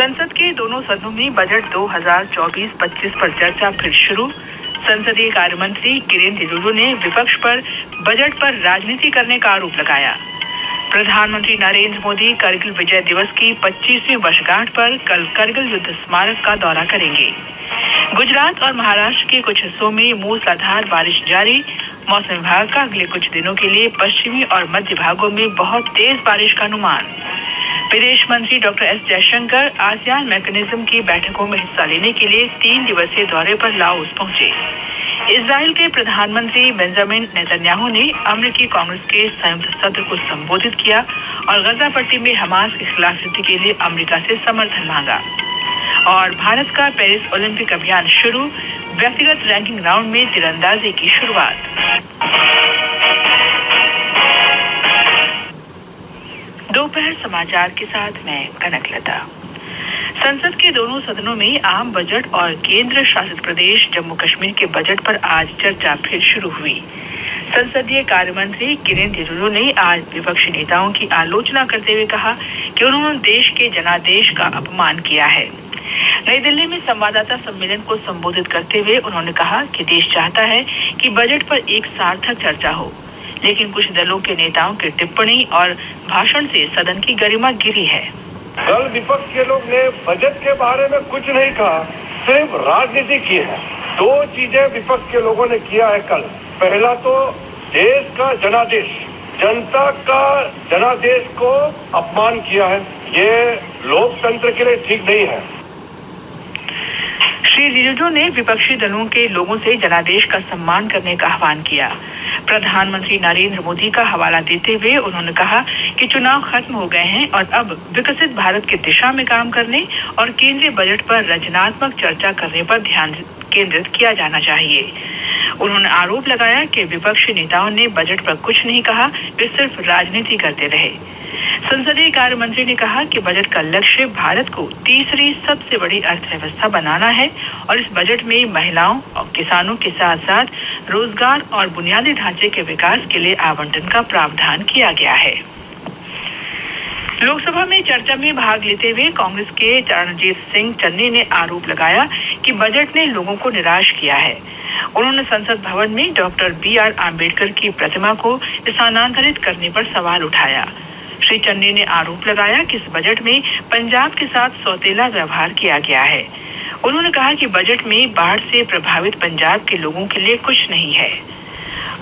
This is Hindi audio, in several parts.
संसद के दोनों सदनों में बजट 2024-25 पर चर्चा फिर शुरू। संसदीय कार्य मंत्री किरेन रिजिजू ने विपक्ष पर बजट पर राजनीति करने का आरोप लगाया। प्रधानमंत्री नरेंद्र मोदी करगिल विजय दिवस की 25वीं वर्षगांठ पर कल करगिल युद्ध स्मारक का दौरा करेंगे। गुजरात और महाराष्ट्र के कुछ हिस्सों में मूसलाधार बारिश जारी। मौसम विभाग का अगले कुछ दिनों के लिए पश्चिमी और मध्य भागों में बहुत तेज बारिश का अनुमान। विदेश मंत्री doctor S Jaishankar ASEAN mechanism की बैठकों में हिस्सा लेने के लिए 3 दिवसीय दौरे पर लाओस पहुंचे। इजराइल के प्रधानमंत्री बेंजामिन नेतन्याहू ने अमेरिकी कांग्रेस के संयुक्त सत्र को संबोधित किया और गजा पट्टी में हमास के खिलाफ युद्ध के लिए अमेरिका से समर्थन मांगा। और भारत का पेरिस ओलंपिक अभियान शुरू। व्यक्तिगत रैंकिंग राउंड में तीरंदाजी की शुरुआत। दोपहर समाचार के साथ मैं कनकलता। संसद के दोनों सदनों में आम बजट और केंद्र शासित प्रदेश जम्मू कश्मीर के बजट पर आज चर्चा फिर शुरू हुई। संसदीय कार्य मंत्री किरेन रिजिजू ने आज विपक्षी नेताओं की आलोचना करते हुए कहा कि उन्होंने देश के जनादेश का अपमान किया है। नई दिल्ली में संवाददाता सम्मेलन को संबोधित करते हुए उन्होंने कहा कि देश चाहता है कि बजट पर एक सार्थक चर्चा हो, लेकिन कुछ दलों के नेताओं की टिप्पणी और भाषण से सदन की गरिमा गिरी है। कल विपक्ष के लोग ने बजट के बारे में कुछ नहीं कहा, सिर्फ राजनीति की है। 2 चीजें विपक्ष के लोगों ने किया है कल। पहला तो देश का जनादेश, जनता का जनादेश को अपमान किया है। ये लोकतंत्र के लिए ठीक नहीं है। श्री रिजिजू ने विपक्षी दलों के लोगों से जनादेश का सम्मान करने का आह्वान किया। प्रधानमंत्री नरेंद्र मोदी का हवाला देते हुए उन्होंने कहा कि चुनाव खत्म हो गए हैं और अब विकसित भारत की दिशा में काम करने और केंद्रीय बजट पर रचनात्मक चर्चा करने पर ध्यान केंद्रित किया जाना चाहिए। उन्होंने आरोप लगाया कि विपक्षी नेताओं ने बजट पर कुछ नहीं कहा, वे सिर्फ राजनीति करते रहे। संसदीय कार्य मंत्री ने कहा कि बजट का लक्ष्य भारत को तीसरी सबसे बड़ी अर्थव्यवस्था बनाना है और इस बजट में महिलाओं और किसानों के साथ साथ रोजगार और बुनियादी ढांचे के विकास के लिए आवंटन का प्रावधान किया गया है। लोकसभा में चर्चा में भाग लेते हुए कांग्रेस के चरणजीत सिंह चन्नी ने आरोप लगाया कि बजट ने लोगों को निराश किया है। उन्होंने संसद भवन में डॉक्टर BR आम्बेडकर की प्रतिमा को स्थानांतरित करने पर सवाल उठाया। श्री चन्नी ने आरोप लगाया कि इस बजट में पंजाब के साथ सौतेला व्यवहार किया गया है। उन्होंने कहा कि बजट में बाढ़ से प्रभावित पंजाब के लोगों के लिए कुछ नहीं है।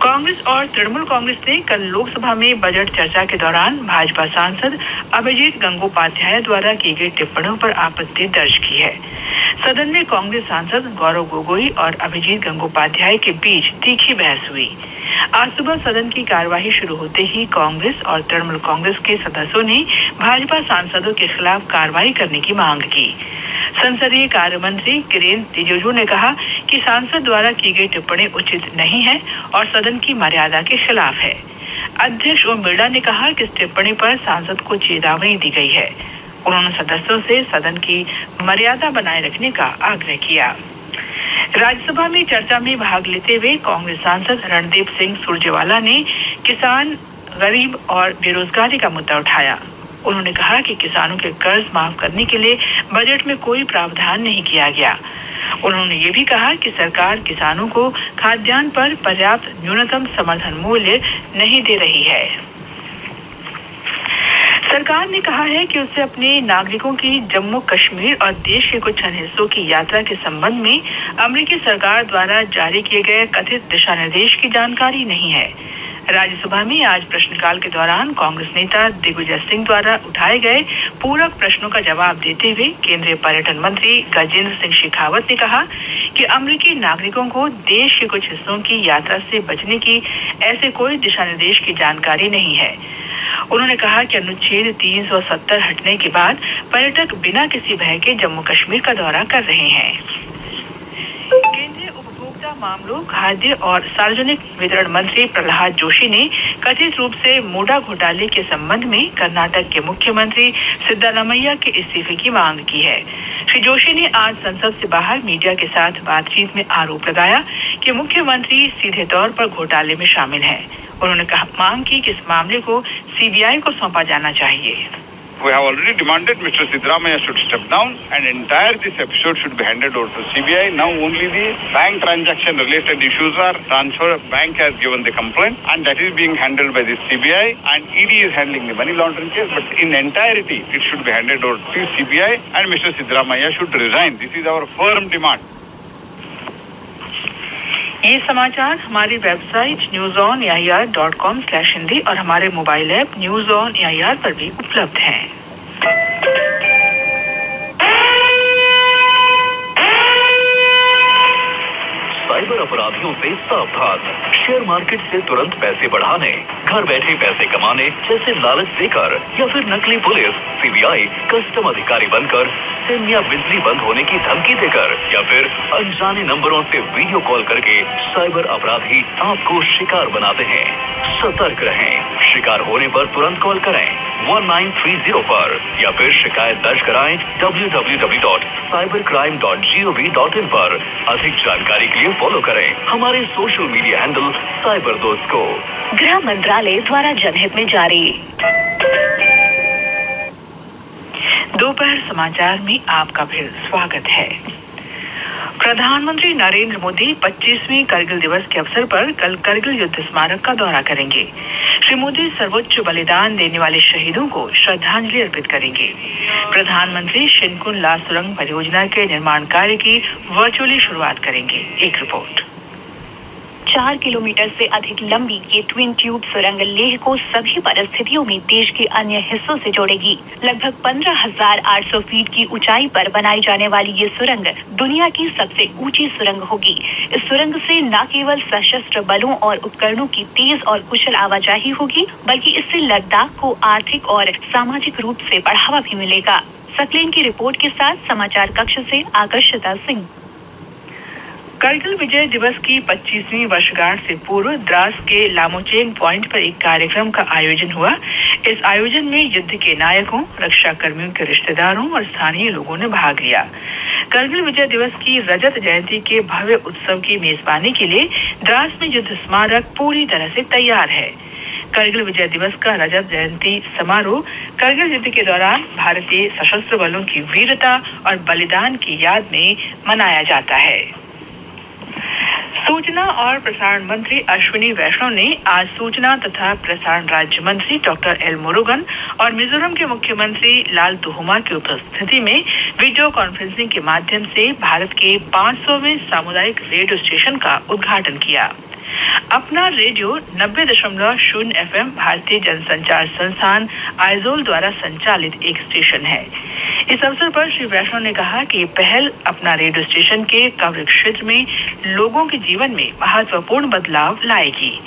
कांग्रेस और तृणमूल कांग्रेस ने कल लोकसभा में बजट चर्चा के दौरान भाजपा सांसद अभिजीत गंगोपाध्याय द्वारा की गई टिप्पणियों पर आपत्ति दर्ज की है। सदन में कांग्रेस सांसद गौरव गोगोई और अभिजीत गंगोपाध्याय के बीच तीखी बहस हुई। आज सुबह सदन की कार्यवाही शुरू होते ही कांग्रेस और तृणमूल कांग्रेस के सदस्यों ने भाजपा सांसदों के खिलाफ कार्रवाई करने की मांग की। संसदीय कार्य मंत्री किरेन रिजिजू ने कहा कि सांसद द्वारा की गई टिप्पणी उचित नहीं है और सदन की मर्यादा के खिलाफ है। अध्यक्ष ओम बिरला ने कहा कि इस टिप्पणी पर सांसद को चेतावनी दी गई है। उन्होंने सदस्यों से सदन की मर्यादा बनाए रखने का आग्रह किया। राज्यसभा में चर्चा में भाग लेते हुए कांग्रेस सांसद रणदीप सिंह सुरजेवाला ने किसान, गरीब और बेरोजगारी का मुद्दा उठाया। उन्होंने कहा कि किसानों के कर्ज माफ करने के लिए बजट में कोई प्रावधान नहीं किया गया। उन्होंने ये भी कहा कि सरकार किसानों को खाद्यान्न पर पर्याप्त न्यूनतम समर्थन मूल्य नहीं दे रही है। सरकार ने कहा है कि उसे अपने नागरिकों की जम्मू कश्मीर और देश के कुछ अन्य हिस्सों की यात्रा के संबंध में अमेरिकी सरकार द्वारा जारी किए गए कथित दिशा निर्देश की जानकारी नहीं है। राज्यसभा में आज प्रश्नकाल के दौरान कांग्रेस नेता दिग्विजय सिंह द्वारा उठाए गए पूरक प्रश्नों का जवाब देते हुए केंद्रीय पर्यटन मंत्री गजेंद्र सिंह शेखावत ने कहा कि अमेरिकी नागरिकों को देश के कुछ हिस्सों की यात्रा से बचने की ऐसे कोई दिशा निर्देश की जानकारी नहीं है। उन्होंने कहा कि अनुच्छेद 370 हटने के बाद पर्यटक बिना किसी भय के जम्मू कश्मीर का दौरा कर रहे हैं। केंद्रीय उपभोक्ता मामलों, खाद्य और सार्वजनिक वितरण मंत्री प्रहलाद जोशी ने कथित रूप से मोडा घोटाले के संबंध में कर्नाटक के मुख्यमंत्री सिद्धारमैया के इस्तीफे की मांग की है। श्री जोशी ने आज संसद से बाहर मीडिया के साथ बातचीत में आरोप लगाया कि मुख्यमंत्री सीधे तौर पर घोटाले में शामिल हैं। उन्होंने मांग की कि इस मामले को सीबीआई को सौंपा जाना चाहिए। 2024 में 20 लाख 60,000 से अधिक We have already demanded Mr. Siddaramaiah should step down and entire this episode should be handed over to CBI. Now only the bank transaction related issues are transferred. Bank has given the complaint and that is being handled by the CBI and ED is handling the money laundering case. But in entirety, it should be handed over to CBI and Mr. Siddaramaiah should resign. This is our firm demand. ये समाचार हमारी वेबसाइट newsonair.com/hindi और हमारे mobile app news on AIR पर भी उपलब्ध हैं। साइबर अपराधियों से सावधान। शेयर मार्केट से तुरंत पैसे बढ़ाने, घर बैठे पैसे कमाने जैसे लालच देकर या फिर नकली पुलिस, सीबीआई, कस्टम अधिकारी बनकर सिम या बिजली बंद होने की धमकी देकर या फिर अनजाने नंबरों से वीडियो कॉल करके साइबर अपराधी आपको शिकार बनाते हैं। सतर्क रहें। शिकार होने पर तुरंत कॉल करें 1930 पर या फिर शिकायत दर्ज कराएं www.cybercrime.gov.in पर। अधिक जानकारी के लिए फॉलो करें हमारे सोशल मीडिया हैंडल साइबर दोस्त को। गृह मंत्रालय द्वारा जनहित में जारी। दोपहर समाचार में आपका फिर स्वागत है। प्रधानमंत्री नरेंद्र मोदी 25वें करगिल दिवस के अवसर पर कल करगिल युद्ध स्मारक का दौरा करेंगे। श्री मोदी सर्वोच्च बलिदान देने वाले शहीदों को श्रद्धांजलि अर्पित करेंगे। प्रधानमंत्री शिनकुन ला सुरंग परियोजना के निर्माण कार्य की वर्चुअली शुरुआत करेंगे। एक रिपोर्ट। 4 किलोमीटर से अधिक लंबी ये ट्विन ट्यूब सुरंग लेह को सभी परिस्थितियों में देश के अन्य हिस्सों से जोड़ेगी। लगभग 15,800 फीट की ऊंचाई पर बनाई जाने वाली ये सुरंग दुनिया की सबसे ऊंची सुरंग होगी। इस सुरंग से न केवल सशस्त्र बलों और उपकरणों की तेज और कुशल आवाजाही होगी, बल्कि इससे लद्दाख को आर्थिक और सामाजिक रूप से बढ़ावा भी मिलेगा। सकलेन की रिपोर्ट के साथ समाचार कक्ष से आकर्षिता सिंह। करगिल विजय दिवस की 25वीं वर्षगांठ से पूर्व द्रास के लामोचेन पॉइंट पर एक कार्यक्रम का आयोजन हुआ। इस आयोजन में युद्ध के नायकों, रक्षा कर्मियों के रिश्तेदारों और स्थानीय लोगों ने भाग लिया। करगिल विजय दिवस की रजत जयंती के भव्य उत्सव की मेजबानी के लिए द्रास में युद्ध स्मारक पूरी तरह से तैयार है। करगिल विजय दिवस का रजत जयंती समारोह करगिल युद्ध के दौरान भारतीय सशस्त्र बलों की वीरता और बलिदान की याद में मनाया जाता है। सूचना और प्रसारण मंत्री अश्विनी वैष्णव ने आज सूचना तथा प्रसारण राज्य मंत्री डॉक्टर एल मुरुगन और मिजोरम के मुख्यमंत्री लाल तुहुमा की उपस्थिति में वीडियो कॉन्फ्रेंसिंग के माध्यम से भारत के 500वें सामुदायिक रेडियो स्टेशन का उद्घाटन किया। अपना रेडियो 90.0 FM भारतीय जनसंचार संस्थान आइजोल द्वारा संचालित एक स्टेशन है। इस अवसर पर श्री वैष्णव ने कहा कि पहल अपना रेडियो स्टेशन के कवरेज क्षेत्र में लोगों के जीवन में महत्वपूर्ण बदलाव लाएगी।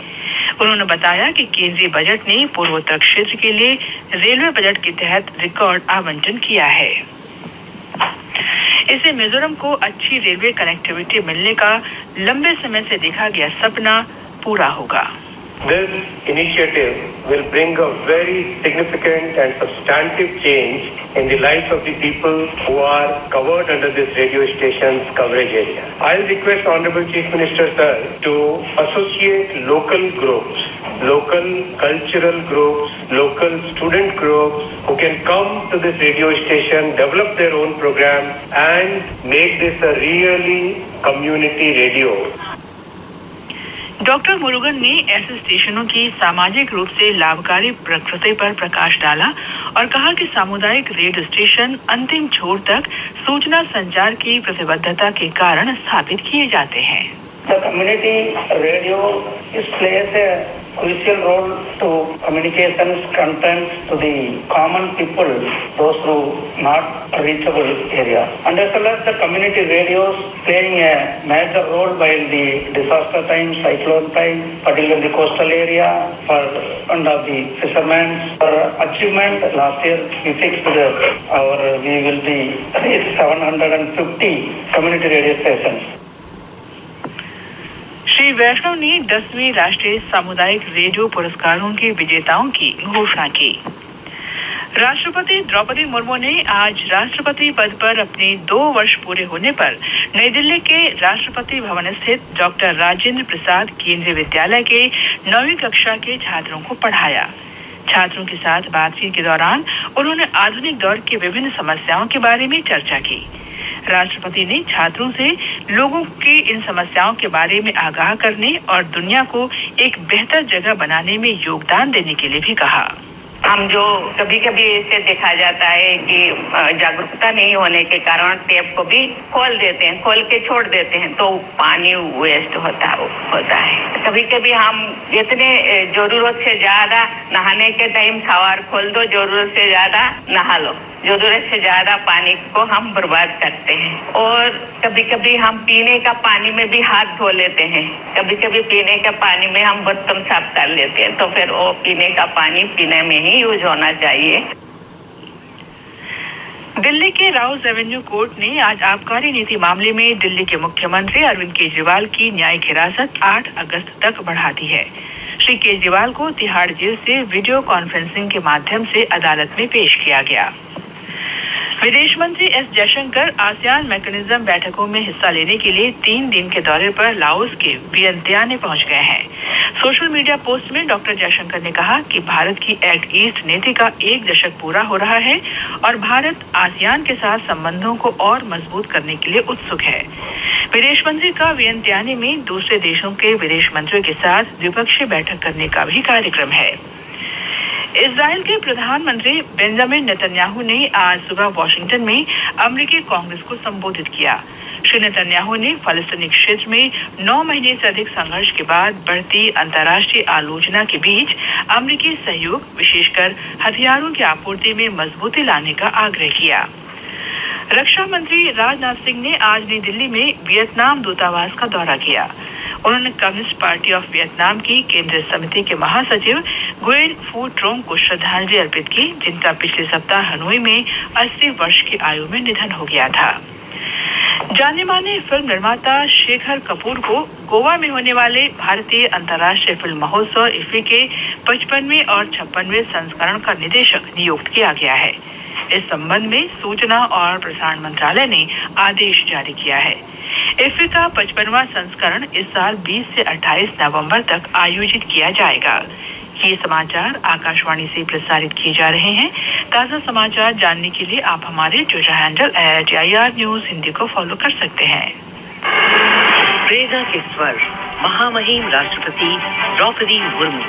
उन्होंने बताया कि केंद्रीय बजट ने पूर्वोत्तर क्षेत्र के लिए रेलवे बजट के तहत रिकॉर्ड आवंटन किया है। इससे मिजोरम को अच्छी रेलवे कनेक्टिविटी मिलने का लंबे समय से देखा गया सपना पूरा होगा। This initiative will bring a very significant and substantive change in the lives of the people who are covered under this radio station's coverage area. I'll request Honorable Chief Minister Sir to associate local groups, local cultural groups, local student groups who can come to this radio station, develop their own program and make this a really community radio. Doctor Murugan ने ऐसे स्टेशनों की सामाजिक रूप से लाभकारी प्रकृति पर प्रकाश डाला और कहा कि सामुदायिक रेडियो स्टेशन अंतिम छोर तक सूचना संचार की प्रतिबद्धता के कारण स्थापित किए जाते हैं। The community radio plays a crucial role to communications contents to the common people, those who not reachable area. And as well as the community radios playing a major role while the disaster time, cyclone time, particularly in the coastal area, for and of the fishermen. For achievement, last year we fixed we will be reach 750 community radio stations. Shri वैष्णव ने 10वीं राष्ट्रीय सामुदायिक रेडियो पुरस्कारों के विजेताओं की घोषणा की। राष्ट्रपति द्रौपदी मुर्मू ने आज राष्ट्रपति पद पर अपने 2 वर्ष पूरे होने पर नई दिल्ली के राष्ट्रपति भवन स्थित डॉक्टर राजेंद्र प्रसाद केंद्रीय विद्यालय के 9वीं कक्षा के छात्रों को पढ़ाया। छात्रों के साथ बातचीत के दौरान उन्होंने आधुनिक दौर की विभिन्न समस्याओं के बारे में चर्चा की। राष्ट्रपति ने छात्रों से लोगों के इन समस्याओं के बारे में आगाह करने और दुनिया को एक बेहतर जगह बनाने में योगदान देने के लिए भी कहा। हम जो कभी कभी ऐसे देखा जाता है कि जागरूकता नहीं होने के कारण टैप को भी खोल के छोड़ देते हैं, तो पानी वेस्ट होता है। कभी कभी हम इतने जरूरत से ज्यादा नहाने के टाइम शावर खोल दो, जरूरत से ज्यादा नहा लो, जरूरत से ज्यादा पानी को हम बर्बाद करते हैं। और कभी कभी हम पीने का पानी में भी हाथ धो लेते हैं, कभी कभी पीने का पानी में हम बर्तन साफ कर लेते हैं, तो फिर वो पीने का पानी पीने में ही यूज होना चाहिए। दिल्ली के राउज एवेन्यू कोर्ट ने आज आबकारी नीति मामले में दिल्ली के मुख्यमंत्री अरविंद केजरीवाल की न्यायिक हिरासत 8 अगस्त तक बढ़ा दी है। श्री केजरीवाल को तिहाड़ जेल से वीडियो कॉन्फ्रेंसिंग के माध्यम से अदालत में पेश किया गया। विदेश मंत्री एस जयशंकर आसियान मैकेनिज्म बैठकों में हिस्सा लेने के लिए 3 दिन के दौरे पर लाओस के वियंतियाने पहुंच गए हैं। सोशल मीडिया पोस्ट में डॉक्टर जयशंकर ने कहा कि भारत की एक्ट ईस्ट नीति का 1 दशक पूरा हो रहा है और भारत आसियान के साथ संबंधों को और मजबूत करने के लिए उत्सुक है। विदेश मंत्री का वियंतियाने में दूसरे देशों के विदेश मंत्रियों के साथ द्विपक्षीय बैठक करने का भी कार्यक्रम है। इजराइल के प्रधानमंत्री बेंजामिन नेतन्याहू ने आज सुबह वॉशिंगटन में अमेरिकी कांग्रेस को संबोधित किया। श्री नेतन्याहू ने फलस्तीनी क्षेत्र में 9 महीने से अधिक संघर्ष के बाद बढ़ती अंतर्राष्ट्रीय आलोचना के बीच अमेरिकी सहयोग, विशेषकर हथियारों की आपूर्ति में मजबूती लाने का आग्रह किया। रक्षा मंत्री राजनाथ सिंह ने आज नई दिल्ली में वियतनाम दूतावास का दौरा किया। उन्होंने कम्युनिस्ट पार्टी ऑफ वियतनाम की केंद्रीय समिति के महासचिव गुएन फू ट्रोंग को श्रद्धांजलि अर्पित की, जिनका पिछले सप्ताह हनोई में 80 वर्ष की आयु में निधन हो गया था। जाने माने फिल्म निर्माता शेखर कपूर को गोवा में होने वाले भारतीय अंतर्राष्ट्रीय फिल्म महोत्सव इफ्फी के 55वें और 56वें संस्करण का निदेशक नियुक्त किया गया है। इस संबंध में सूचना और प्रसारण मंत्रालय ने आदेश जारी किया है। इफ्फी का 55वां संस्करण इस साल 20 से 28 नवंबर तक आयोजित किया जाएगा। ये समाचार आकाशवाणी से प्रसारित किए जा रहे हैं। ताजा समाचार जानने के लिए आप हमारे Twitter handle @IR News Hindi को फॉलो कर सकते हैं। प्रेरणा के स्वर महामहिम राष्ट्रपति द्रौपदी मुर्मू।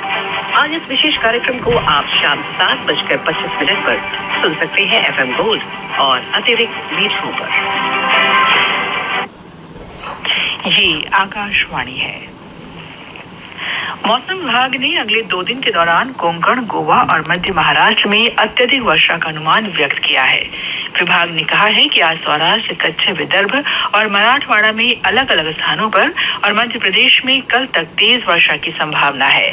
आज इस विशेष कार्यक्रम को आप शाम 7:25 पर सुन सकते हैं FM गोल्ड और अतिरिक्त मीटरों पर। ये आकाशवाणी है। मौसम विभाग ने अगले 2 दिन के दौरान कोंकण, गोवा और मध्य महाराष्ट्र में अत्यधिक वर्षा का अनुमान व्यक्त किया है। विभाग ने कहा है कि आज सौराष्ट्र, कच्छ, विदर्भ और मराठवाड़ा में अलग अलग स्थानों पर और मध्य प्रदेश में कल तक तेज वर्षा की संभावना है।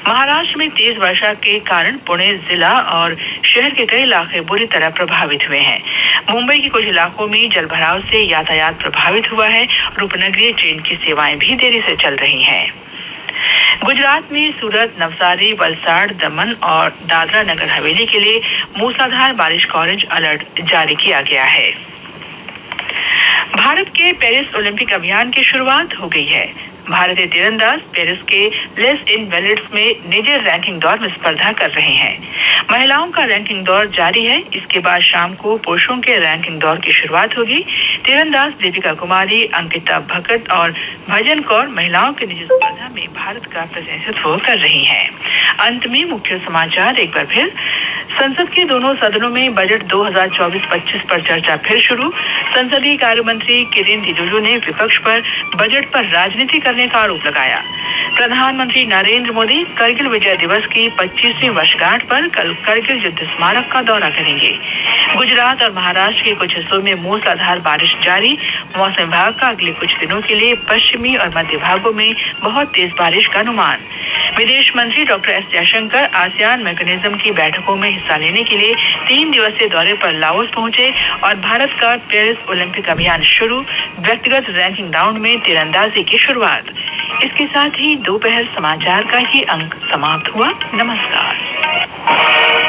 महाराष्ट्र में तेज वर्षा के कारण पुणे जिला और शहर के कई इलाके बुरी तरह प्रभावित हुए हैं। मुंबई के कुछ इलाकों में जलभराव से यातायात प्रभावित हुआ है और उपनगरीय ट्रेन की सेवाएं भी देरी से चल रही हैं। गुजरात में सूरत, नवसारी, वलसाड़, दमन और दादरा नगर हवेली के लिए मूसलाधार बारिश का ऑरेंज अलर्ट जारी किया गया है। भारत के पेरिस ओलंपिक अभियान की शुरुआत हो गई है। भारतीय तीरंदाज पेरिस के लेस इनवैलिड्स में निजी रैंकिंग दौर में स्पर्धा कर रहे हैं। महिलाओं का रैंकिंग दौर जारी है। इसके बाद शाम को पुरुषों के रैंकिंग दौर की शुरुआत होगी। तीरंदाज दीपिका कुमारी, अंकिता भगत और भजन कौर महिलाओं की निजी स्पर्धा में भारत का प्रतिनिधित्व कर रही हैं। अंत में मुख्य समाचार एक बार फिर। संसद के दोनों सदनों में बजट 2024-25 पर चर्चा फिर शुरू। संसदीय कार्य मंत्री किरेन रिजिजू ने विपक्ष पर बजट पर राजनीति करने का आरोप लगाया। प्रधानमंत्री नरेंद्र मोदी करगिल विजय दिवस की 25वीं वर्षगांठ पर कल करगिल युद्ध स्मारक का दौरा करेंगे। गुजरात और महाराष्ट्र के कुछ हिस्सों में मूसलाधार बारिश जारी। मौसम विभाग का अगले कुछ दिनों के लिए पश्चिमी और मध्य भागों में बहुत तेज बारिश का अनुमान। विदेश मंत्री doctor S Jaishankar ASEAN mechanism की बैठकों में हिस्सा लेने के लिए 3 दिवसीय दौरे पर लाओस पहुंचे और भारत का पेरिस ओलंपिक अभियान शुरू। व्यक्तिगत रैंकिंग राउंड में तीरंदाजी की शुरुआत। इसके साथ ही दोपहर समाचार का ये अंक समाप्त हुआ। नमस्कार।